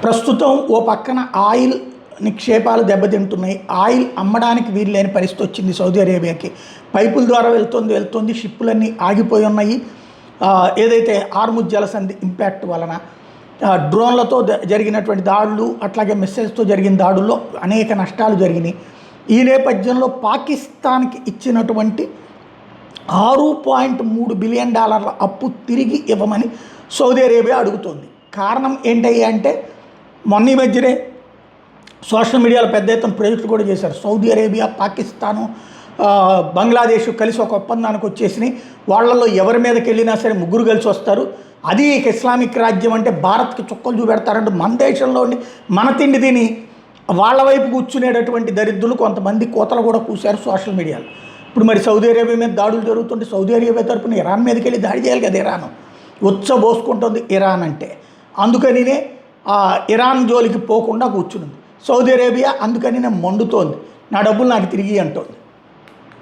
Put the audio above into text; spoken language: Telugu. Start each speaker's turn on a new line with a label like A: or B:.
A: ప్రస్తుతం ఓ పక్కన ఆయిల్ నిక్షేపాలు దెబ్బతింటున్నాయి. ఆయిల్ అమ్మడానికి వీల్లేని పరిస్థితి వచ్చింది సౌదీ అరేబియాకి. పైపుల ద్వారా వెళ్తుంది షిప్పులన్నీ ఆగిపోయి ఉన్నాయి. ఏదైతే హార్ముజ్ జలసంధి ఇంపాక్ట్ వలన డ్రోన్లతో జరిగినటువంటి దాడులు, అట్లాగే మిస్సైల్స్తో జరిగిన దాడుల్లో అనేక నష్టాలు జరిగినాయి. ఈ నేపథ్యంలో పాకిస్తాన్కి ఇచ్చినటువంటి $6.3 బిలియన్ అప్పు తిరిగి ఇవ్వమని సౌదీ అరేబియా అడుగుతోంది. కారణం ఏంటయ్యా అంటే, మొన్న ఈ మధ్యనే సోషల్ మీడియాలో పెద్ద ఎత్తున ప్రాజెక్టులు కూడా చేశారు. సౌదీ అరేబియా, పాకిస్తాను, బంగ్లాదేశ్ కలిసి ఒక ఒప్పందానికి వచ్చేసినాయి. వాళ్ళల్లో ఎవరి మీదకి వెళ్ళినా సరే ముగ్గురు కలిసి వస్తారు. అది ఇస్లామిక్ రాజ్యం అంటే భారత్కి చుక్కలు చూపెడతారంటూ మన దేశంలో ఉండి మన తిండి తిని వాళ్ళ వైపు కూర్చునేటటువంటి దరిద్రులు కొంతమంది కోతలు కూడా కూశారు సోషల్ మీడియాలో. ఇప్పుడు మరి సౌదీ అరేబియా మీద దాడులు జరుగుతుంటే సౌదీ అరేబియా తరపున ఇరాన్ మీదకి వెళ్ళి దాడి చేయాలి కదా. ఇరాన్ ఉచ్చబోసుకుంటుంది ఇరాన్ అంటే. అందుకనినే ఇరాన్ జోలికి పోకుండా కూర్చుంది సౌదీ అరేబియా. అందుకనినే మండుతోంది, నా డబ్బులు నాకు తిరిగి అంటోంది.